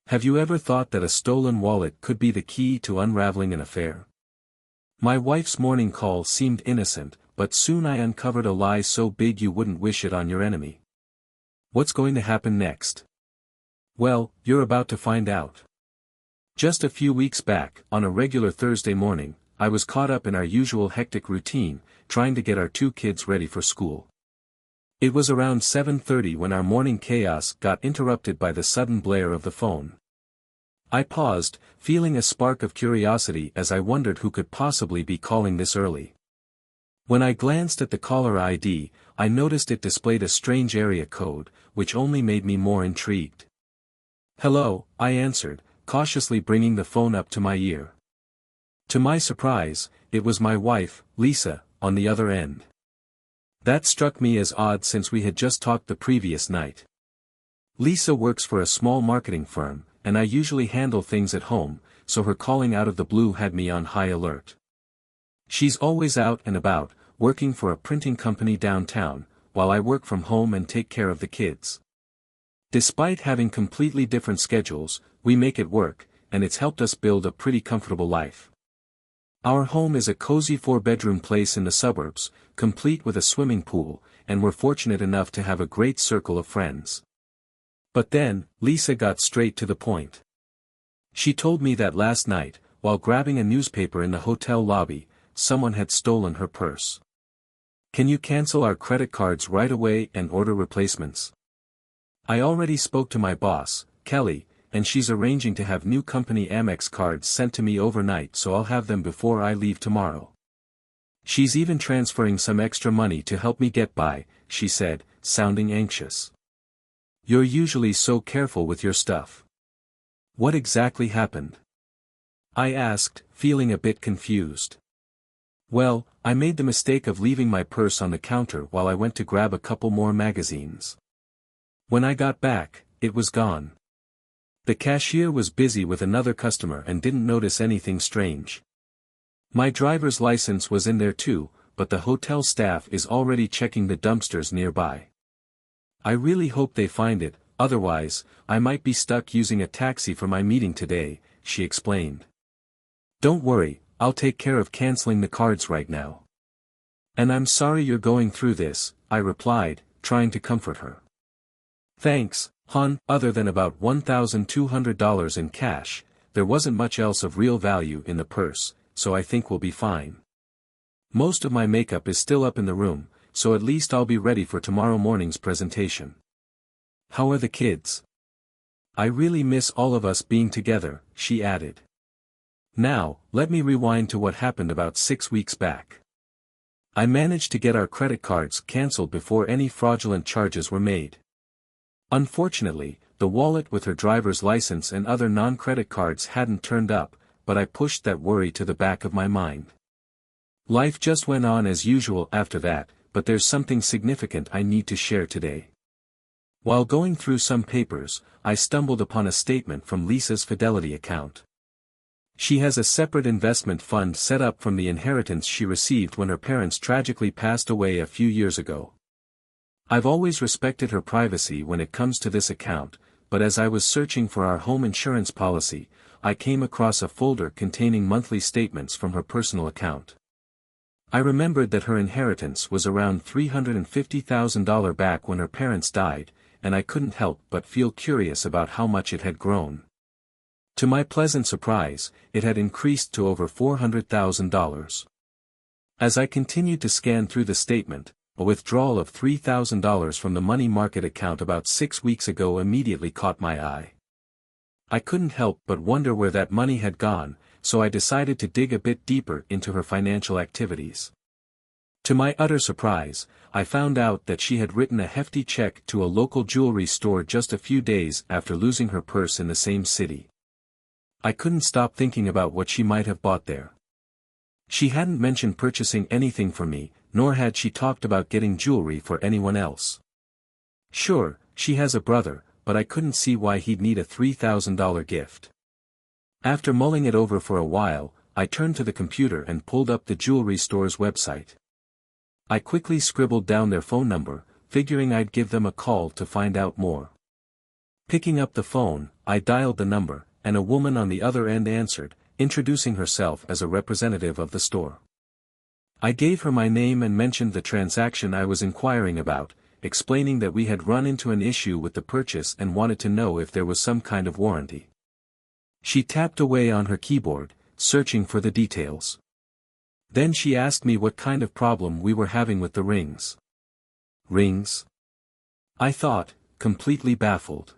Have you ever thought that a stolen wallet could be the key to unraveling an affair? My wife's morning call seemed innocent, but soon I uncovered a lie so big you wouldn't wish it on your enemy. What's going to happen next? Well, you're about to find out. Just a few weeks back, on a regular Thursday morning, I was caught up in our usual hectic routine, trying to get our two kids ready for school. It was around 7:30 when our morning chaos got interrupted by the sudden blare of the phone. I paused, feeling a spark of curiosity as I wondered who could possibly be calling this early. When I glanced at the caller ID, I noticed it displayed a strange area code, which only made me more intrigued. "Hello," I answered, cautiously bringing the phone up to my ear. To my surprise, it was my wife, Lisa, on the other end. That struck me as odd since we had just talked the previous night. Lisa works for a small marketing firm, and I usually handle things at home, so her calling out of the blue had me on high alert. She's always out and about, working for a printing company downtown, while I work from home and take care of the kids. Despite having completely different schedules, we make it work, and it's helped us build a pretty comfortable life. Our home is a cozy 4-bedroom place in the suburbs, complete with a swimming pool, and we're fortunate enough to have a great circle of friends. But then, Lisa got straight to the point. She told me that last night, while grabbing a newspaper in the hotel lobby, someone had stolen her purse. "Can you cancel our credit cards right away and order replacements? I already spoke to my boss, Kelly, and she's arranging to have new company Amex cards sent to me overnight, so I'll have them before I leave tomorrow. She's even transferring some extra money to help me get by," she said, sounding anxious. "You're usually so careful with your stuff. What exactly happened?" I asked, feeling a bit confused. "Well, I made the mistake of leaving my purse on the counter while I went to grab a couple more magazines. When I got back, it was gone. The cashier was busy with another customer and didn't notice anything strange. My driver's license was in there too, but the hotel staff is already checking the dumpsters nearby. I really hope they find it, otherwise, I might be stuck using a taxi for my meeting today," she explained. "Don't worry, I'll take care of canceling the cards right now." "And I'm sorry you're going through this," I replied, trying to comfort her. "Thanks, hon." Other than about $1,200 in cash, there wasn't much else of real value in the purse, so I think we'll be fine. Most of my makeup is still up in the room, so at least I'll be ready for tomorrow morning's presentation. "How are the kids? I really miss all of us being together," she added. Now, let me rewind to what happened about 6 weeks back. I managed to get our credit cards canceled before any fraudulent charges were made. Unfortunately, the wallet with her driver's license and other non-credit cards hadn't turned up, but I pushed that worry to the back of my mind. Life just went on as usual after that, but there's something significant I need to share today. While going through some papers, I stumbled upon a statement from Lisa's Fidelity account. She has a separate investment fund set up from the inheritance she received when her parents tragically passed away a few years ago. I've always respected her privacy when it comes to this account, but as I was searching for our home insurance policy, I came across a folder containing monthly statements from her personal account. I remembered that her inheritance was around $350,000 back when her parents died, and I couldn't help but feel curious about how much it had grown. To my pleasant surprise, it had increased to over $400,000. As I continued to scan through the statement, a withdrawal of $3,000 from the money market account about 6 weeks ago immediately caught my eye. I couldn't help but wonder where that money had gone, so I decided to dig a bit deeper into her financial activities. To my utter surprise, I found out that she had written a hefty check to a local jewelry store just a few days after losing her purse in the same city. I couldn't stop thinking about what she might have bought there. She hadn't mentioned purchasing anything for me, nor had she talked about getting jewelry for anyone else. Sure, she has a brother, but I couldn't see why he'd need a $3,000 gift. After mulling it over for a while, I turned to the computer and pulled up the jewelry store's website. I quickly scribbled down their phone number, figuring I'd give them a call to find out more. Picking up the phone, I dialed the number, and a woman on the other end answered, introducing herself as a representative of the store. I gave her my name and mentioned the transaction I was inquiring about, explaining that we had run into an issue with the purchase and wanted to know if there was some kind of warranty. She tapped away on her keyboard, searching for the details. Then she asked me what kind of problem we were having with the rings. Rings? I thought, completely baffled.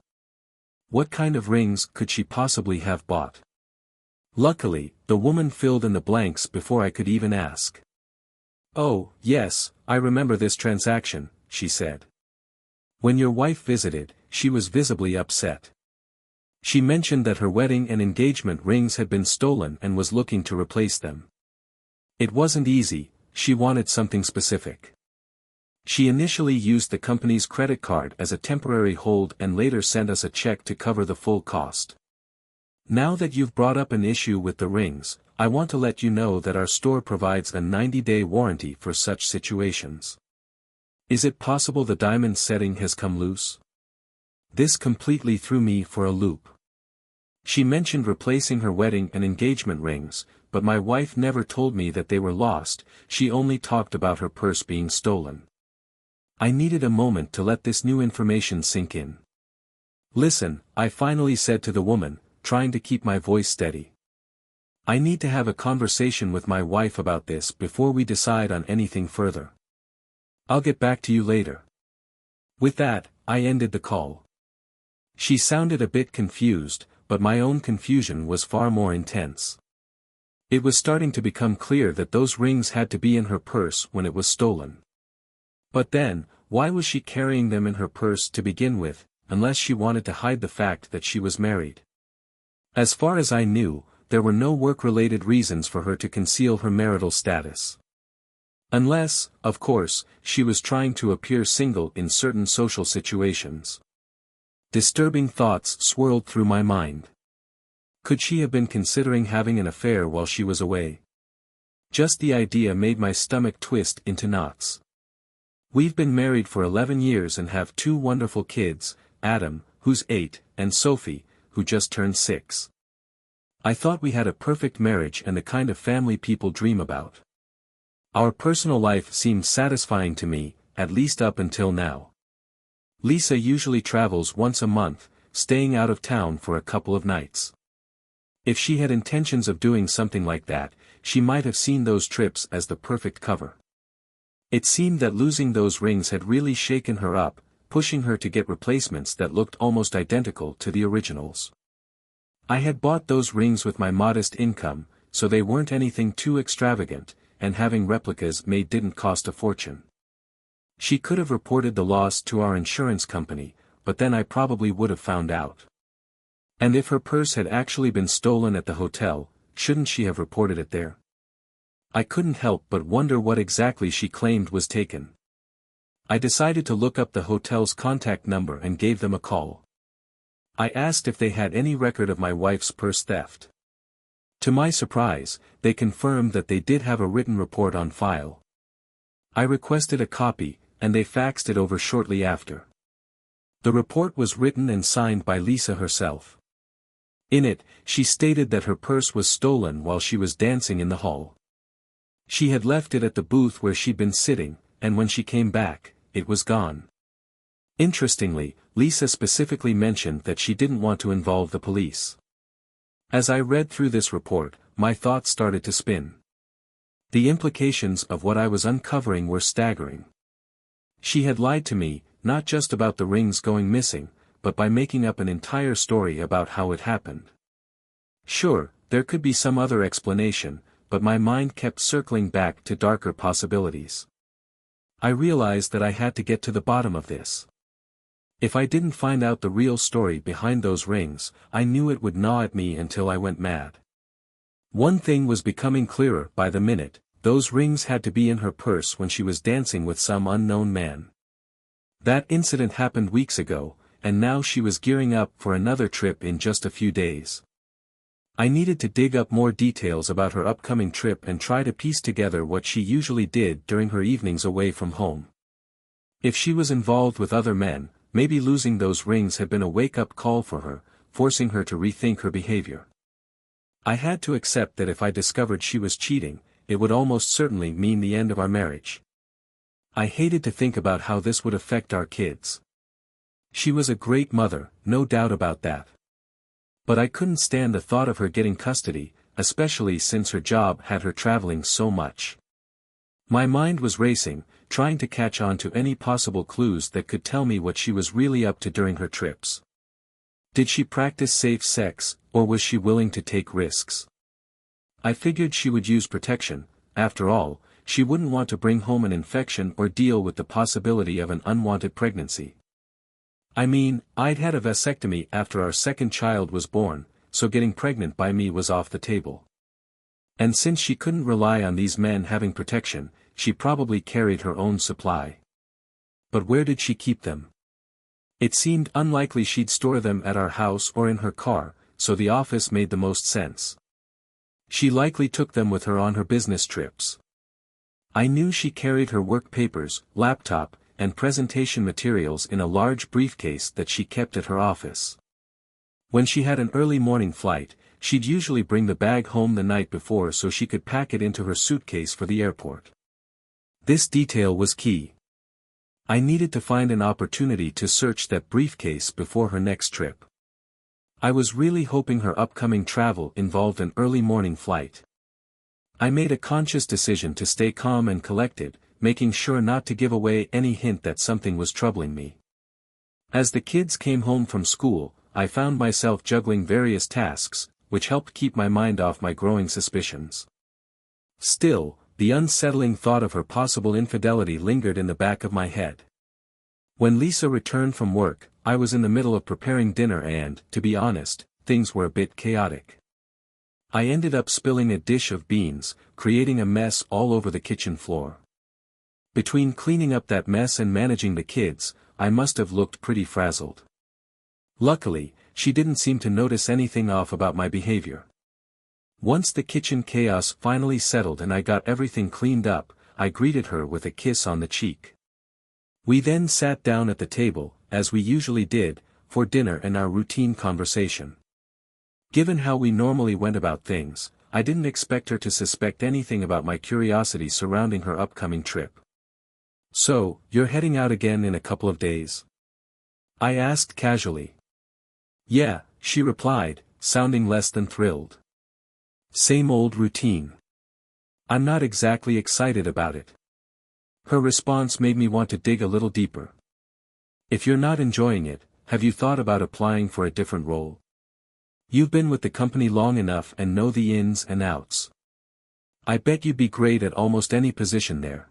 What kind of rings could she possibly have bought? Luckily, the woman filled in the blanks before I could even ask. "Oh, yes, I remember this transaction," she said. "When your wife visited, she was visibly upset. She mentioned that her wedding and engagement rings had been stolen and was looking to replace them. It wasn't easy, she wanted something specific. She initially used the company's credit card as a temporary hold and later sent us a check to cover the full cost. Now that you've brought up an issue with the rings, I want to let you know that our store provides a 90-day warranty for such situations. Is it possible the diamond setting has come loose?" This completely threw me for a loop. She mentioned replacing her wedding and engagement rings, but my wife never told me that they were lost, she only talked about her purse being stolen. I needed a moment to let this new information sink in. "Listen," I finally said to the woman, trying to keep my voice steady. "I need to have a conversation with my wife about this before we decide on anything further. I'll get back to you later." With that, I ended the call. She sounded a bit confused, but my own confusion was far more intense. It was starting to become clear that those rings had to be in her purse when it was stolen. But then, why was she carrying them in her purse to begin with, unless she wanted to hide the fact that she was married? As far as I knew, there were no work-related reasons for her to conceal her marital status. Unless, of course, she was trying to appear single in certain social situations. Disturbing thoughts swirled through my mind. Could she have been considering having an affair while she was away? Just the idea made my stomach twist into knots. We've been married for 11 years and have 2 wonderful kids, Adam, who's 8, and Sophie, who just turned 6. I thought we had a perfect marriage and the kind of family people dream about. Our personal life seemed satisfying to me, at least up until now. Lisa usually travels once a month, staying out of town for a couple of nights. If she had intentions of doing something like that, she might have seen those trips as the perfect cover. It seemed that losing those rings had really shaken her up, pushing her to get replacements that looked almost identical to the originals. I had bought those rings with my modest income, so they weren't anything too extravagant, and having replicas made didn't cost a fortune. She could have reported the loss to our insurance company, but then I probably would have found out. And if her purse had actually been stolen at the hotel, shouldn't she have reported it there? I couldn't help but wonder what exactly she claimed was taken. I decided to look up the hotel's contact number and gave them a call. I asked if they had any record of my wife's purse theft. To my surprise, they confirmed that they did have a written report on file. I requested a copy, and they faxed it over shortly after. The report was written and signed by Lisa herself. In it, she stated that her purse was stolen while she was dancing in the hall. She had left it at the booth where she'd been sitting, and when she came back, it was gone. Interestingly, Lisa specifically mentioned that she didn't want to involve the police. As I read through this report, my thoughts started to spin. The implications of what I was uncovering were staggering. She had lied to me, not just about the rings going missing, but by making up an entire story about how it happened. Sure, there could be some other explanation, but my mind kept circling back to darker possibilities. I realized that I had to get to the bottom of this. If I didn't find out the real story behind those rings, I knew it would gnaw at me until I went mad. One thing was becoming clearer by the minute: those rings had to be in her purse when she was dancing with some unknown man. That incident happened weeks ago, and now she was gearing up for another trip in just a few days. I needed to dig up more details about her upcoming trip and try to piece together what she usually did during her evenings away from home. If she was involved with other men, maybe losing those rings had been a wake-up call for her, forcing her to rethink her behavior. I had to accept that if I discovered she was cheating, it would almost certainly mean the end of our marriage. I hated to think about how this would affect our kids. She was a great mother, no doubt about that. But I couldn't stand the thought of her getting custody, especially since her job had her traveling so much. My mind was racing, trying to catch on to any possible clues that could tell me what she was really up to during her trips. Did she practice safe sex, or was she willing to take risks? I figured she would use protection. After all, she wouldn't want to bring home an infection or deal with the possibility of an unwanted pregnancy. I mean, I'd had a vasectomy after our second child was born, so getting pregnant by me was off the table. And since she couldn't rely on these men having protection, she probably carried her own supply. But where did she keep them? It seemed unlikely she'd store them at our house or in her car, so the office made the most sense. She likely took them with her on her business trips. I knew she carried her work papers, laptop, and presentation materials in a large briefcase that she kept at her office. When she had an early morning flight, she'd usually bring the bag home the night before so she could pack it into her suitcase for the airport. This detail was key. I needed to find an opportunity to search that briefcase before her next trip. I was really hoping her upcoming travel involved an early morning flight. I made a conscious decision to stay calm and collected, making sure not to give away any hint that something was troubling me. As the kids came home from school, I found myself juggling various tasks, which helped keep my mind off my growing suspicions. Still, the unsettling thought of her possible infidelity lingered in the back of my head. When Lisa returned from work, I was in the middle of preparing dinner and, to be honest, things were a bit chaotic. I ended up spilling a dish of beans, creating a mess all over the kitchen floor. Between cleaning up that mess and managing the kids, I must have looked pretty frazzled. Luckily, she didn't seem to notice anything off about my behavior. Once the kitchen chaos finally settled and I got everything cleaned up, I greeted her with a kiss on the cheek. We then sat down at the table, as we usually did, for dinner and our routine conversation. Given how we normally went about things, I didn't expect her to suspect anything about my curiosity surrounding her upcoming trip. "So, you're heading out again in a couple of days?" I asked casually. "Yeah," she replied, sounding less than thrilled. "Same old routine." I'm not exactly excited about it. Her response made me want to dig a little deeper. "If you're not enjoying it, have you thought about applying for a different role? You've been with the company long enough and know the ins and outs. I bet you'd be great at almost any position there."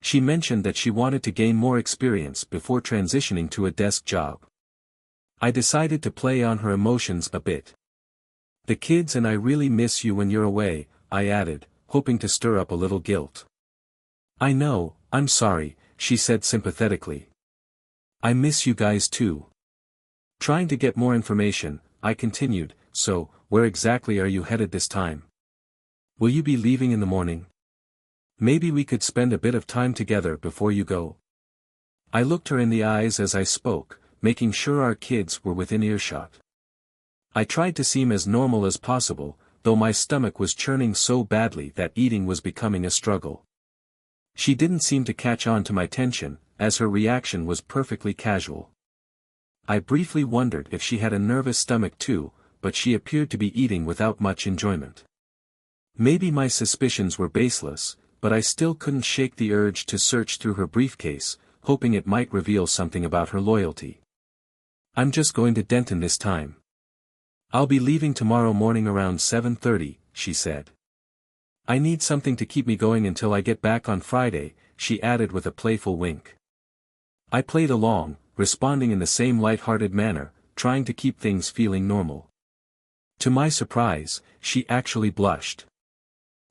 She mentioned that she wanted to gain more experience before transitioning to a desk job. I decided to play on her emotions a bit. "The kids and I really miss you when you're away," I added, hoping to stir up a little guilt. "I know, I'm sorry," she said sympathetically. "I miss you guys too." Trying to get more information, I continued, "So, where exactly are you headed this time? Will you be leaving in the morning? Maybe we could spend a bit of time together before you go." I looked her in the eyes as I spoke, making sure our kids were within earshot. I tried to seem as normal as possible, though my stomach was churning so badly that eating was becoming a struggle. She didn't seem to catch on to my tension, as her reaction was perfectly casual. I briefly wondered if she had a nervous stomach too, but she appeared to be eating without much enjoyment. Maybe my suspicions were baseless, but I still couldn't shake the urge to search through her briefcase, hoping it might reveal something about her loyalty. "I'm just going to Denton this time. I'll be leaving tomorrow morning around 7:30, she said. "I need something to keep me going until I get back on Friday," she added with a playful wink. I played along, responding in the same light-hearted manner, trying to keep things feeling normal. To my surprise, she actually blushed.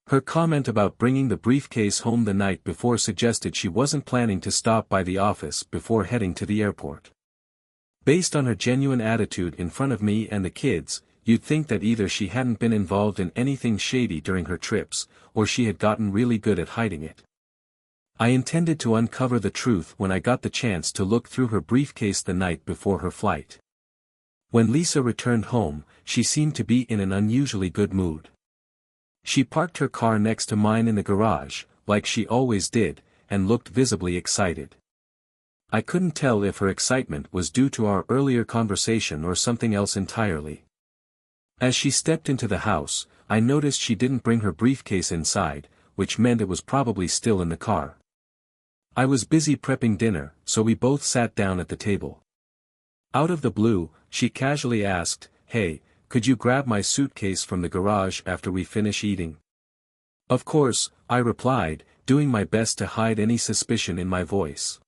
Her comment about bringing the briefcase home the night before suggested she wasn't planning to stop by the office before heading to the airport. Based on her genuine attitude in front of me and the kids, you'd think that either she hadn't been involved in anything shady during her trips, or she had gotten really good at hiding it. I intended to uncover the truth when I got the chance to look through her briefcase the night before her flight. When Lisa returned home, she seemed to be in an unusually good mood. She parked her car next to mine in the garage, like she always did, and looked visibly excited. I couldn't tell if her excitement was due to our earlier conversation or something else entirely. As she stepped into the house, I noticed she didn't bring her briefcase inside, which meant it was probably still in the car. I was busy prepping dinner, so we both sat down at the table. Out of the blue, she casually asked, "Hey, could you grab my suitcase from the garage after we finish eating?" "Of course," I replied, doing my best to hide any suspicion in my voice.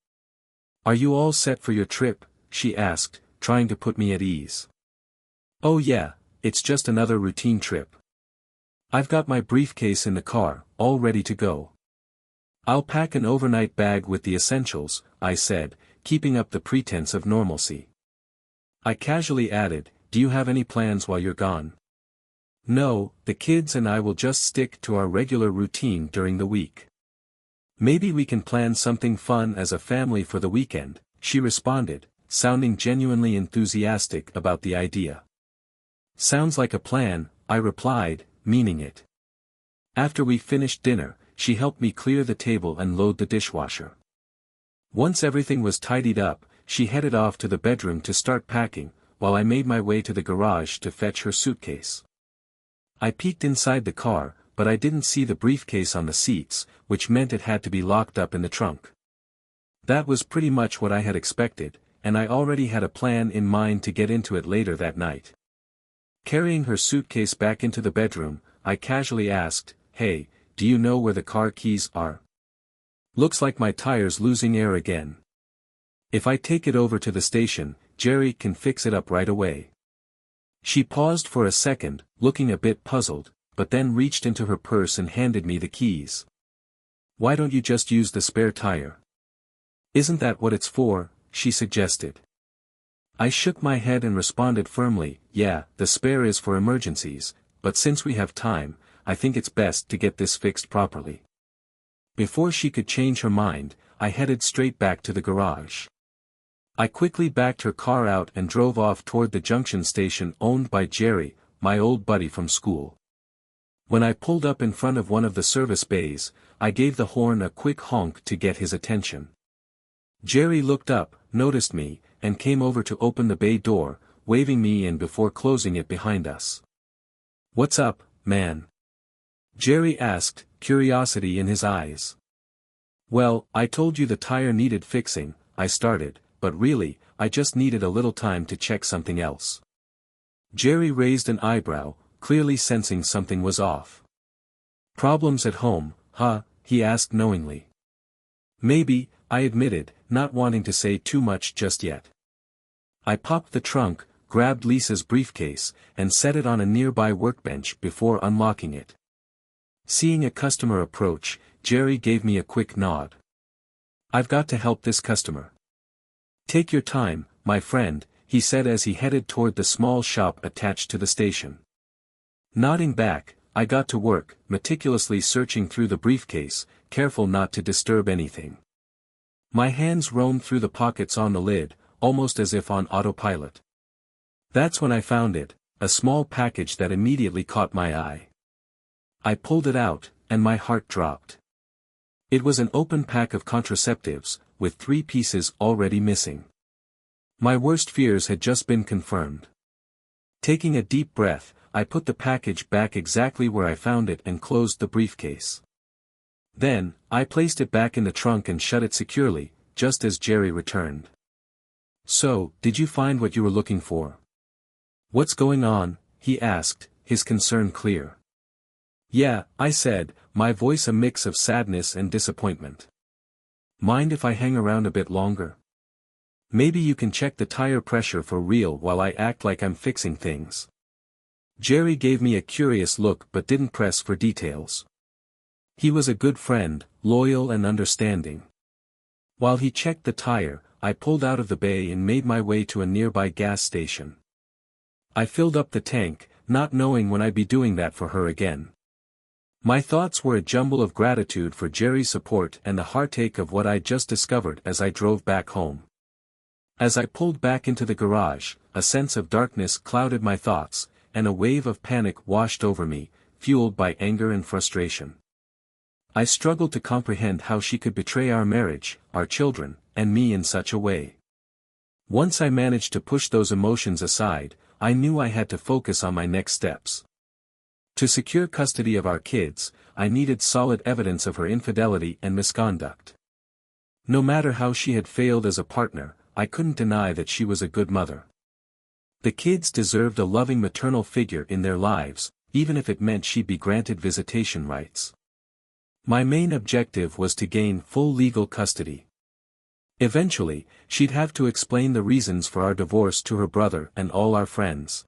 "Are you all set for your trip?" she asked, trying to put me at ease. "Oh yeah, it's just another routine trip. I've got my briefcase in the car, all ready to go. I'll pack an overnight bag with the essentials," I said, keeping up the pretense of normalcy. I casually added, "Do you have any plans while you're gone?" "No, the kids and I will just stick to our regular routine during the week. Maybe we can plan something fun as a family for the weekend," she responded, sounding genuinely enthusiastic about the idea. "Sounds like a plan," I replied, meaning it. After we finished dinner, she helped me clear the table and load the dishwasher. Once everything was tidied up, she headed off to the bedroom to start packing, while I made my way to the garage to fetch her suitcase. I peeked inside the car, but I didn't see the briefcase on the seats, which meant it had to be locked up in the trunk. That was pretty much what I had expected, and I already had a plan in mind to get into it later that night. Carrying her suitcase back into the bedroom, I casually asked, "Hey, do you know where the car keys are? Looks like my tire's losing air again. If I take it over to the station, Jerry can fix it up right away." She paused for a second, looking a bit puzzled, but then reached into her purse and handed me the keys. "Why don't you just use the spare tire? Isn't that what it's for?" she suggested. I shook my head and responded firmly, "Yeah, the spare is for emergencies, but since we have time, I think it's best to get this fixed properly." Before she could change her mind, I headed straight back to the garage. I quickly backed her car out and drove off toward the junction station owned by Jerry, my old buddy from school. When I pulled up in front of one of the service bays, I gave the horn a quick honk to get his attention. Jerry looked up, noticed me, and came over to open the bay door, waving me in before closing it behind us. "What's up, man?" Jerry asked, curiosity in his eyes. "Well, I told you the tire needed fixing," I started, "but really, I just needed a little time to check something else." Jerry raised an eyebrow, clearly sensing something was off. "Problems at home, huh?" he asked knowingly. "Maybe," I admitted, not wanting to say too much just yet. I popped the trunk, grabbed Lisa's briefcase, and set it on a nearby workbench before unlocking it. Seeing a customer approach, Jerry gave me a quick nod. "I've got to help this customer." "Take your time, my friend," he said as he headed toward the small shop attached to the station. Nodding back, I got to work, meticulously searching through the briefcase, careful not to disturb anything. My hands roamed through the pockets on the lid, almost as if on autopilot. That's when I found it, a small package that immediately caught my eye. I pulled it out, and my heart dropped. It was an open pack of contraceptives, with 3 pieces already missing. My worst fears had just been confirmed. Taking a deep breath, I put the package back exactly where I found it and closed the briefcase. Then, I placed it back in the trunk and shut it securely, just as Jerry returned. "So, did you find what you were looking for?" "What's going on?" he asked, his concern clear. "Yeah," I said, my voice a mix of sadness and disappointment. "Mind if I hang around a bit longer? Maybe you can check the tire pressure for real while I act like I'm fixing things." Jerry gave me a curious look but didn't press for details. He was a good friend, loyal and understanding. While he checked the tire, I pulled out of the bay and made my way to a nearby gas station. I filled up the tank, not knowing when I'd be doing that for her again. My thoughts were a jumble of gratitude for Jerry's support and the heartache of what I'd just discovered as I drove back home. As I pulled back into the garage, a sense of darkness clouded my thoughts, and a wave of panic washed over me, fueled by anger and frustration. I struggled to comprehend how she could betray our marriage, our children, and me in such a way. Once I managed to push those emotions aside, I knew I had to focus on my next steps. To secure custody of our kids, I needed solid evidence of her infidelity and misconduct. No matter how she had failed as a partner, I couldn't deny that she was a good mother. The kids deserved a loving maternal figure in their lives, even if it meant she'd be granted visitation rights. My main objective was to gain full legal custody. Eventually, she'd have to explain the reasons for our divorce to her brother and all our friends.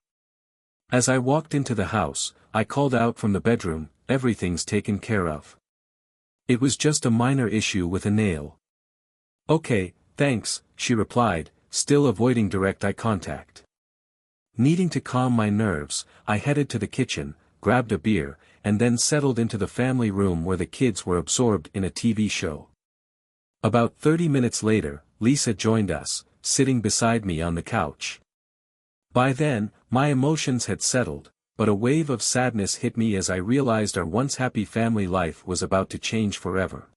As I walked into the house, I called out from the bedroom, "Everything's taken care of." It was just a minor issue with a nail. "Okay, thanks," she replied, still avoiding direct eye contact. Needing to calm my nerves, I headed to the kitchen, grabbed a beer, and then settled into the family room where the kids were absorbed in a TV show. About 30 minutes later, Lisa joined us, sitting beside me on the couch. By then, my emotions had settled, but a wave of sadness hit me as I realized our once happy family life was about to change forever.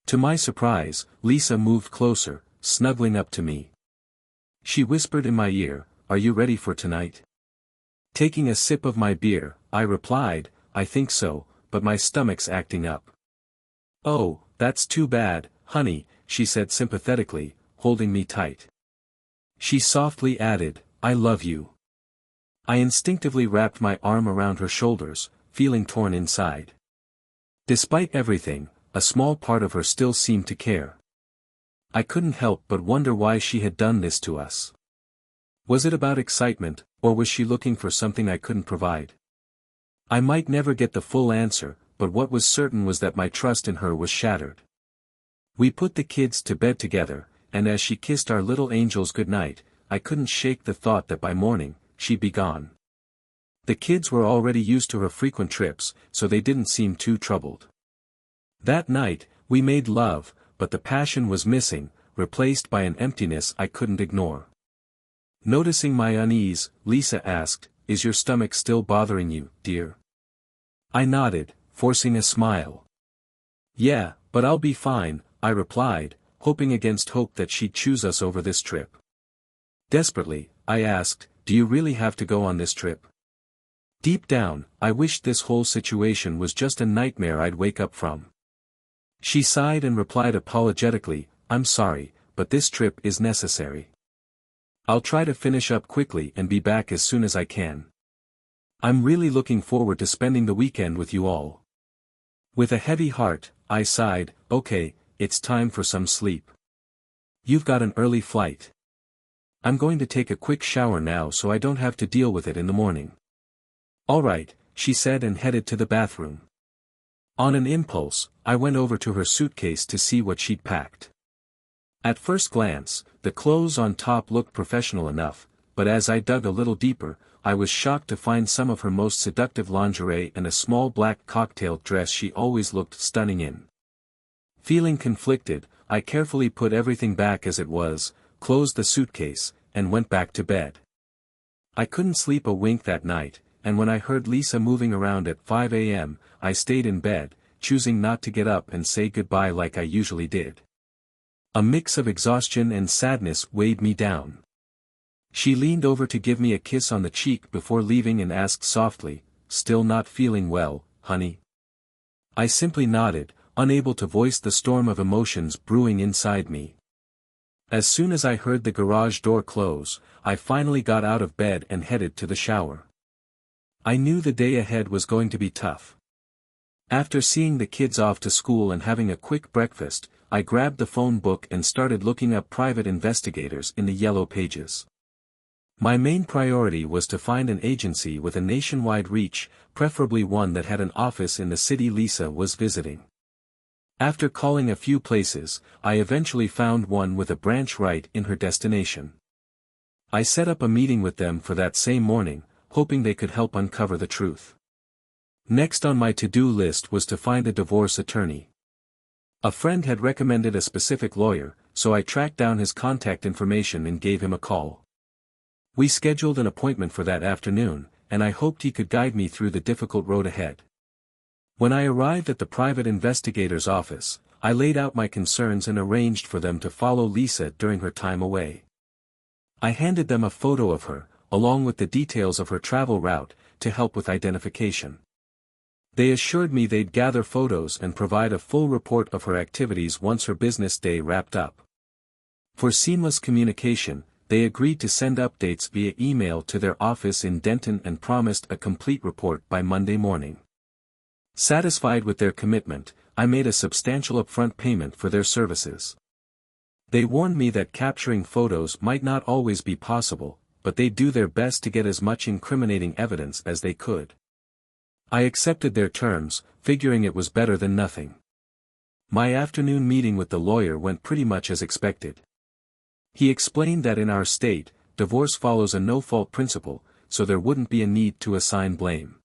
To my surprise, Lisa moved closer, snuggling up to me. She whispered in my ear, "Are you ready for tonight?" Taking a sip of my beer, I replied, "I think so, but my stomach's acting up." "Oh, that's too bad, honey," she said sympathetically, holding me tight. She softly added, "I love you." I instinctively wrapped my arm around her shoulders, feeling torn inside. Despite everything, a small part of her still seemed to care. I couldn't help but wonder why she had done this to us. Was it about excitement, or was she looking for something I couldn't provide? I might never get the full answer, but what was certain was that my trust in her was shattered. We put the kids to bed together, and as she kissed our little angels goodnight, I couldn't shake the thought that by morning, she'd be gone. The kids were already used to her frequent trips, so they didn't seem too troubled. That night, we made love, but the passion was missing, replaced by an emptiness I couldn't ignore. Noticing my unease, Lisa asked, "Is your stomach still bothering you, dear?" I nodded, forcing a smile. "Yeah, but I'll be fine," I replied, hoping against hope that she'd choose us over this trip. Desperately, I asked, "Do you really have to go on this trip?" Deep down, I wished this whole situation was just a nightmare I'd wake up from. She sighed and replied apologetically, "I'm sorry, but this trip is necessary. I'll try to finish up quickly and be back as soon as I can. I'm really looking forward to spending the weekend with you all." With a heavy heart, I sighed, "Okay, it's time for some sleep. You've got an early flight." "I'm going to take a quick shower now so I don't have to deal with it in the morning." "All right," she said and headed to the bathroom. On an impulse, I went over to her suitcase to see what she'd packed. At first glance, the clothes on top looked professional enough, but as I dug a little deeper, I was shocked to find some of her most seductive lingerie and a small black cocktail dress she always looked stunning in. Feeling conflicted, I carefully put everything back as it was, closed the suitcase, and went back to bed. I couldn't sleep a wink that night, and when I heard Lisa moving around at 5 a.m., I stayed in bed, choosing not to get up and say goodbye like I usually did. A mix of exhaustion and sadness weighed me down. She leaned over to give me a kiss on the cheek before leaving and asked softly, "Still not feeling well, honey?" I simply nodded, unable to voice the storm of emotions brewing inside me. As soon as I heard the garage door close, I finally got out of bed and headed to the shower. I knew the day ahead was going to be tough. After seeing the kids off to school and having a quick breakfast, I grabbed the phone book and started looking up private investigators in the yellow pages. My main priority was to find an agency with a nationwide reach, preferably one that had an office in the city Lisa was visiting. After calling a few places, I eventually found one with a branch right in her destination. I set up a meeting with them for that same morning, hoping they could help uncover the truth. Next on my to-do list was to find a divorce attorney. A friend had recommended a specific lawyer, so I tracked down his contact information and gave him a call. We scheduled an appointment for that afternoon, and I hoped he could guide me through the difficult road ahead. When I arrived at the private investigator's office, I laid out my concerns and arranged for them to follow Lisa during her time away. I handed them a photo of her, along with the details of her travel route, to help with identification. They assured me they'd gather photos and provide a full report of her activities once her business day wrapped up. For seamless communication, they agreed to send updates via email to their office in Denton and promised a complete report by Monday morning. Satisfied with their commitment, I made a substantial upfront payment for their services. They warned me that capturing photos might not always be possible, but they'd do their best to get as much incriminating evidence as they could. I accepted their terms, figuring it was better than nothing. My afternoon meeting with the lawyer went pretty much as expected. He explained that in our state, divorce follows a no-fault principle, so there wouldn't be a need to assign blame.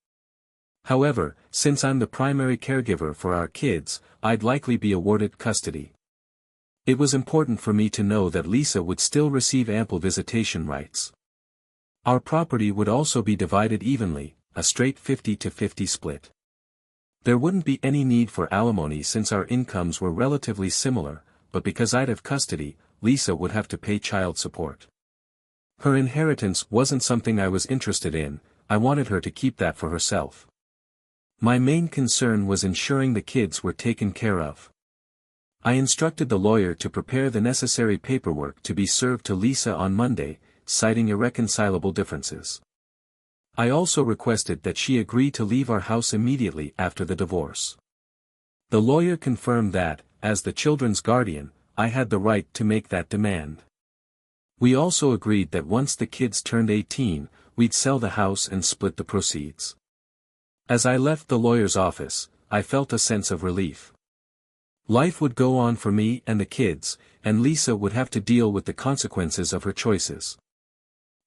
However, since I'm the primary caregiver for our kids, I'd likely be awarded custody. It was important for me to know that Lisa would still receive ample visitation rights. Our property would also be divided evenly, a straight 50-50 split. There wouldn't be any need for alimony since our incomes were relatively similar, but because I'd have custody, Lisa would have to pay child support. Her inheritance wasn't something I was interested in, I wanted her to keep that for herself. My main concern was ensuring the kids were taken care of. I instructed the lawyer to prepare the necessary paperwork to be served to Lisa on Monday, citing irreconcilable differences. I also requested that she agree to leave our house immediately after the divorce. The lawyer confirmed that, as the children's guardian, I had the right to make that demand. We also agreed that once the kids turned 18, we'd sell the house and split the proceeds. As I left the lawyer's office, I felt a sense of relief. Life would go on for me and the kids, and Lisa would have to deal with the consequences of her choices.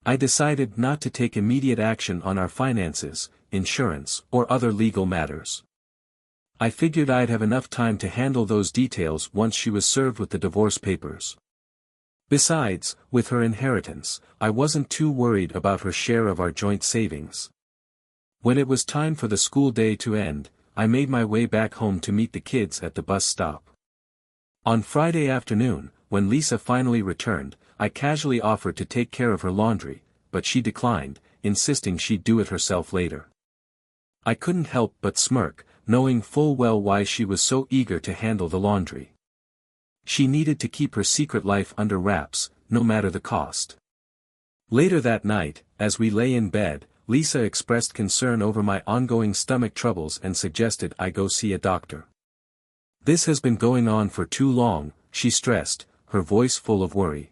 I decided not to take immediate action on our finances, insurance, or other legal matters. I figured I'd have enough time to handle those details once she was served with the divorce papers. Besides, with her inheritance, I wasn't too worried about her share of our joint savings. When it was time for the school day to end, I made my way back home to meet the kids at the bus stop. On Friday afternoon, when Lisa finally returned, I casually offered to take care of her laundry, but she declined, insisting she'd do it herself later. I couldn't help but smirk, knowing full well why she was so eager to handle the laundry. She needed to keep her secret life under wraps, no matter the cost. Later that night, as we lay in bed, Lisa expressed concern over my ongoing stomach troubles and suggested I go see a doctor. "This has been going on for too long," she stressed, her voice full of worry.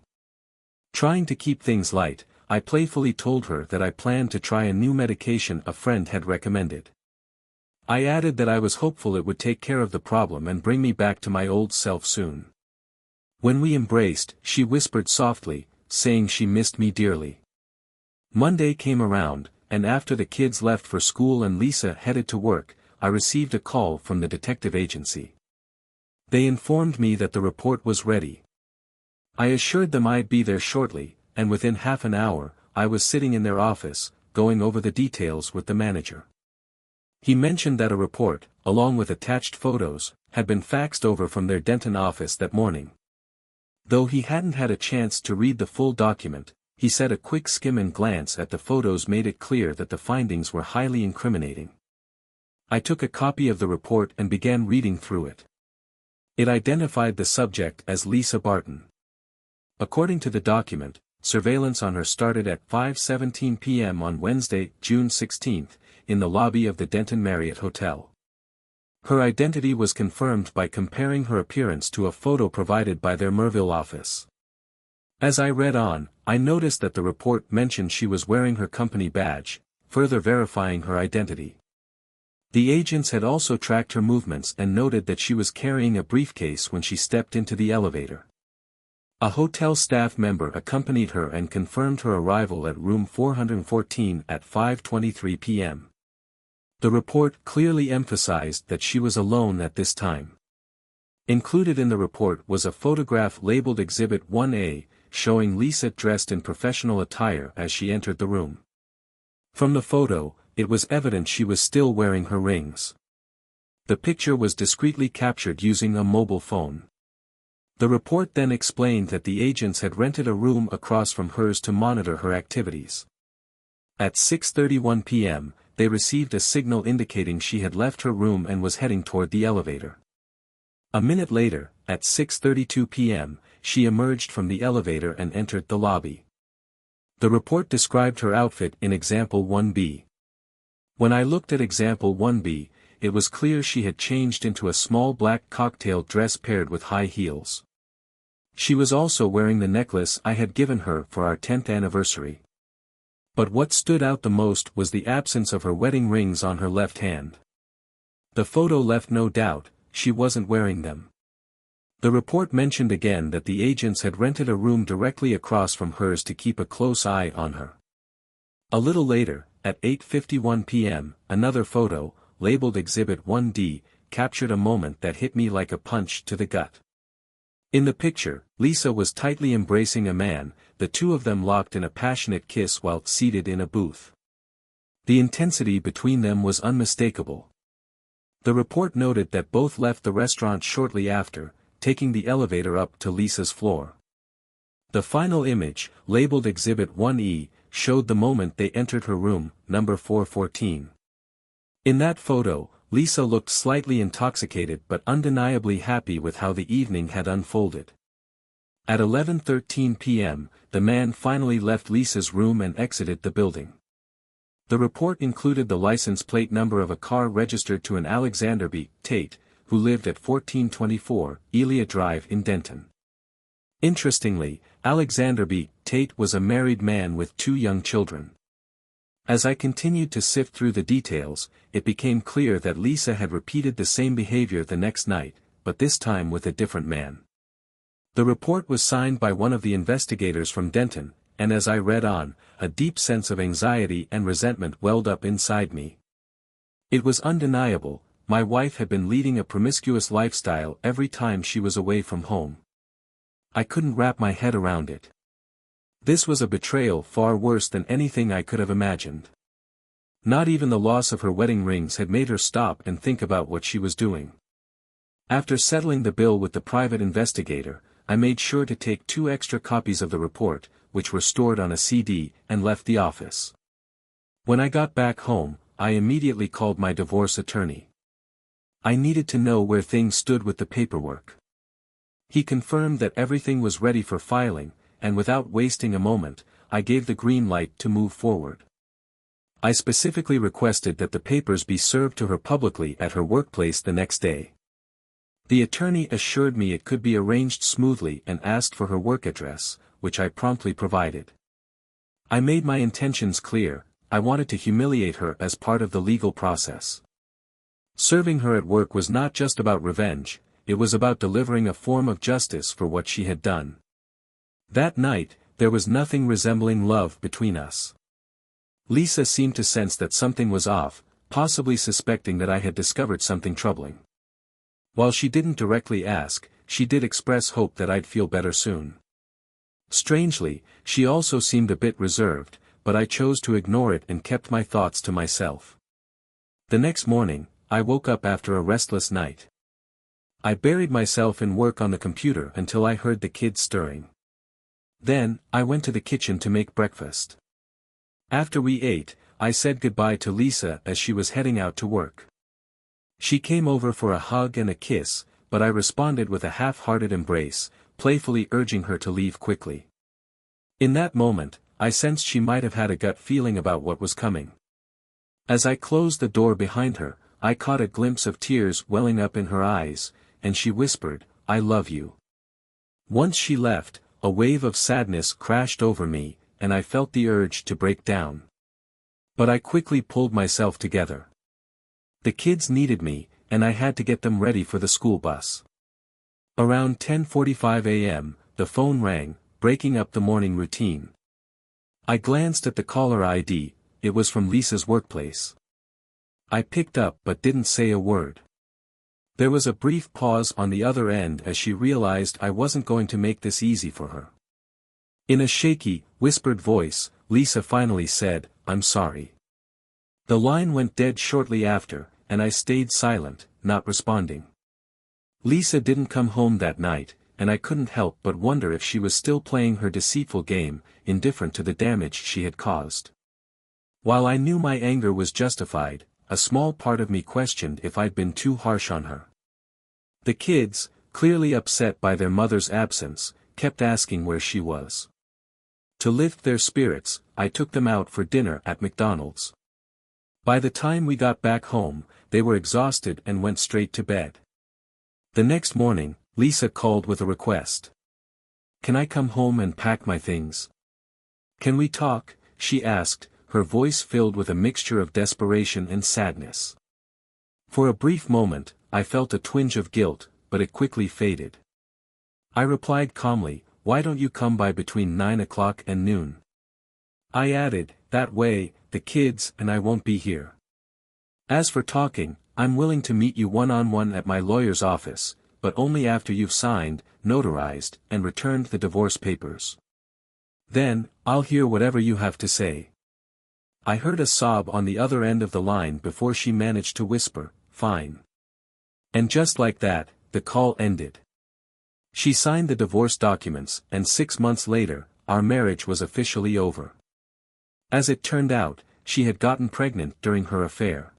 Trying to keep things light, I playfully told her that I planned to try a new medication a friend had recommended. I added that I was hopeful it would take care of the problem and bring me back to my old self soon. When we embraced, she whispered softly, saying she missed me dearly. Monday came around, and after the kids left for school and Lisa headed to work, I received a call from the detective agency. They informed me that the report was ready. I assured them I'd be there shortly, and within half an hour, I was sitting in their office, going over the details with the manager. He mentioned that a report, along with attached photos, had been faxed over from their Denton office that morning. Though he hadn't had a chance to read the full document, he said a quick skim and glance at the photos made it clear that the findings were highly incriminating. I took a copy of the report and began reading through it. It identified the subject as Lisa Barton. According to the document, surveillance on her started at 5:17 p.m. on Wednesday, June 16, in the lobby of the Denton Marriott Hotel. Her identity was confirmed by comparing her appearance to a photo provided by their Merville office. As I read on, I noticed that the report mentioned she was wearing her company badge, further verifying her identity. The agents had also tracked her movements and noted that she was carrying a briefcase when she stepped into the elevator. A hotel staff member accompanied her and confirmed her arrival at room 414 at 5:23 p.m. The report clearly emphasized that she was alone at this time. Included in the report was a photograph labeled Exhibit 1A, showing Lisa dressed in professional attire as she entered the room. From the photo, it was evident she was still wearing her rings. The picture was discreetly captured using a mobile phone. The report then explained that the agents had rented a room across from hers to monitor her activities. At 6:31 p.m., they received a signal indicating she had left her room and was heading toward the elevator. A minute later, at 6:32 p.m., she emerged from the elevator and entered the lobby. The report described her outfit in Example 1B. When I looked at Example 1B, it was clear she had changed into a small black cocktail dress paired with high heels. She was also wearing the necklace I had given her for our 10th anniversary. But what stood out the most was the absence of her wedding rings on her left hand. The photo left no doubt, she wasn't wearing them. The report mentioned again that the agents had rented a room directly across from hers to keep a close eye on her. A little later, at 8:51 p.m., another photo, labeled Exhibit 1D, captured a moment that hit me like a punch to the gut. In the picture, Lisa was tightly embracing a man, the two of them locked in a passionate kiss while seated in a booth. The intensity between them was unmistakable. The report noted that both left the restaurant shortly after, taking the elevator up to Lisa's floor. The final image, labeled Exhibit 1E, showed the moment they entered her room, number 414. In that photo, Lisa looked slightly intoxicated but undeniably happy with how the evening had unfolded. At 11:13 p.m., the man finally left Lisa's room and exited the building. The report included the license plate number of a car registered to an Alexander B. Tate, who lived at 1424, Elia Drive in Denton. Interestingly, Alexander B. Tate was a married man with 2 young children. As I continued to sift through the details, it became clear that Lisa had repeated the same behavior the next night, but this time with a different man. The report was signed by one of the investigators from Denton, and as I read on, a deep sense of anxiety and resentment welled up inside me. It was undeniable, my wife had been leading a promiscuous lifestyle every time she was away from home. I couldn't wrap my head around it. This was a betrayal far worse than anything I could have imagined. Not even the loss of her wedding rings had made her stop and think about what she was doing. After settling the bill with the private investigator, I made sure to take 2 extra copies of the report, which were stored on a CD, and left the office. When I got back home, I immediately called my divorce attorney. I needed to know where things stood with the paperwork. He confirmed that everything was ready for filing, and without wasting a moment, I gave the green light to move forward. I specifically requested that the papers be served to her publicly at her workplace the next day. The attorney assured me it could be arranged smoothly and asked for her work address, which I promptly provided. I made my intentions clear, I wanted to humiliate her as part of the legal process. Serving her at work was not just about revenge, it was about delivering a form of justice for what she had done. That night, there was nothing resembling love between us. Lisa seemed to sense that something was off, possibly suspecting that I had discovered something troubling. While she didn't directly ask, she did express hope that I'd feel better soon. Strangely, she also seemed a bit reserved, but I chose to ignore it and kept my thoughts to myself. The next morning, I woke up after a restless night. I buried myself in work on the computer until I heard the kids stirring. Then, I went to the kitchen to make breakfast. After we ate, I said goodbye to Lisa as she was heading out to work. She came over for a hug and a kiss, but I responded with a half-hearted embrace, playfully urging her to leave quickly. In that moment, I sensed she might have had a gut feeling about what was coming. As I closed the door behind her, I caught a glimpse of tears welling up in her eyes, and she whispered, "I love you." Once she left, a wave of sadness crashed over me, and I felt the urge to break down. But I quickly pulled myself together. The kids needed me, and I had to get them ready for the school bus. Around 10:45 a.m., the phone rang, breaking up the morning routine. I glanced at the caller ID, it was from Lisa's workplace. I picked up but didn't say a word. There was a brief pause on the other end as she realized I wasn't going to make this easy for her. In a shaky, whispered voice, Lisa finally said, "I'm sorry." The line went dead shortly after, and I stayed silent, not responding. Lisa didn't come home that night, and I couldn't help but wonder if she was still playing her deceitful game, indifferent to the damage she had caused. While I knew my anger was justified, a small part of me questioned if I'd been too harsh on her. The kids, clearly upset by their mother's absence, kept asking where she was. To lift their spirits, I took them out for dinner at McDonald's. By the time we got back home, they were exhausted and went straight to bed. The next morning, Lisa called with a request. "Can I come home and pack my things? Can we talk?" she asked, her voice filled with a mixture of desperation and sadness. For a brief moment, I felt a twinge of guilt, but it quickly faded. I replied calmly, "Why don't you come by between 9 o'clock and noon?" I added, "That way, the kids and I won't be here. As for talking, I'm willing to meet you one-on-one at my lawyer's office, but only after you've signed, notarized, and returned the divorce papers. Then, I'll hear whatever you have to say." I heard a sob on the other end of the line before she managed to whisper, "Fine." And just like that, the call ended. She signed the divorce documents, and 6 months later, our marriage was officially over. As it turned out, she had gotten pregnant during her affair.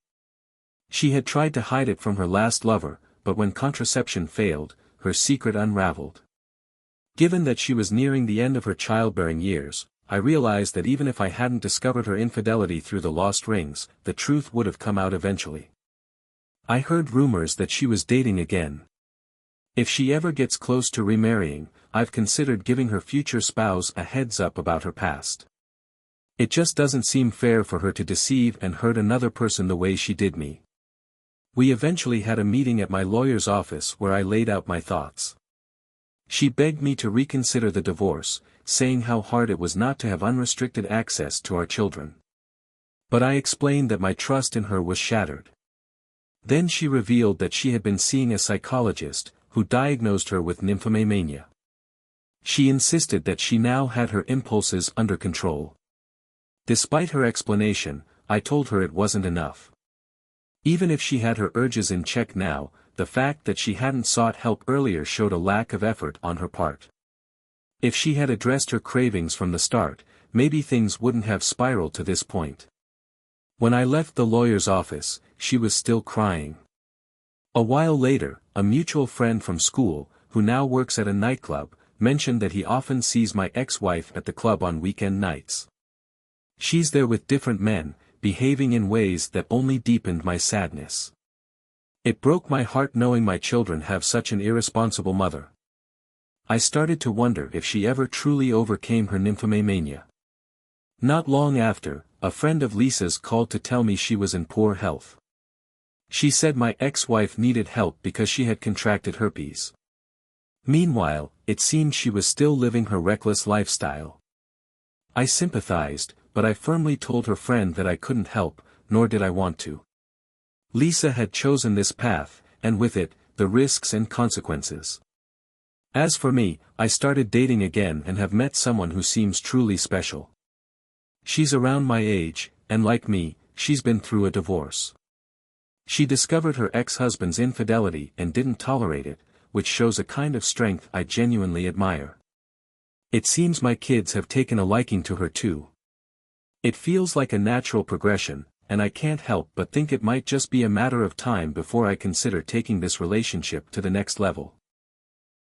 She had tried to hide it from her last lover, but when contraception failed, her secret unraveled. Given that she was nearing the end of her childbearing years, I realized that even if I hadn't discovered her infidelity through the lost rings, the truth would have come out eventually. I heard rumors that she was dating again. If she ever gets close to remarrying, I've considered giving her future spouse a heads up about her past. It just doesn't seem fair for her to deceive and hurt another person the way she did me. We eventually had a meeting at my lawyer's office where I laid out my thoughts. She begged me to reconsider the divorce, saying how hard it was not to have unrestricted access to our children. But I explained that my trust in her was shattered. Then she revealed that she had been seeing a psychologist, who diagnosed her with nymphomania. She insisted that she now had her impulses under control. Despite her explanation, I told her it wasn't enough. Even if she had her urges in check now, the fact that she hadn't sought help earlier showed a lack of effort on her part. If she had addressed her cravings from the start, maybe things wouldn't have spiraled to this point. When I left the lawyer's office, she was still crying. A while later, a mutual friend from school, who now works at a nightclub, mentioned that he often sees my ex-wife at the club on weekend nights. She's there with different men, behaving in ways that only deepened my sadness. It broke my heart knowing my children have such an irresponsible mother. I started to wonder if she ever truly overcame her nymphomania. Not long after, a friend of Lisa's called to tell me she was in poor health. She said my ex-wife needed help because she had contracted herpes. Meanwhile, it seemed she was still living her reckless lifestyle. I sympathized, but I firmly told her friend that I couldn't help, nor did I want to. Lisa had chosen this path, and with it, the risks and consequences. As for me, I started dating again and have met someone who seems truly special. She's around my age, and like me, she's been through a divorce. She discovered her ex-husband's infidelity and didn't tolerate it, which shows a kind of strength I genuinely admire. It seems my kids have taken a liking to her too. It feels like a natural progression, and I can't help but think it might just be a matter of time before I consider taking this relationship to the next level.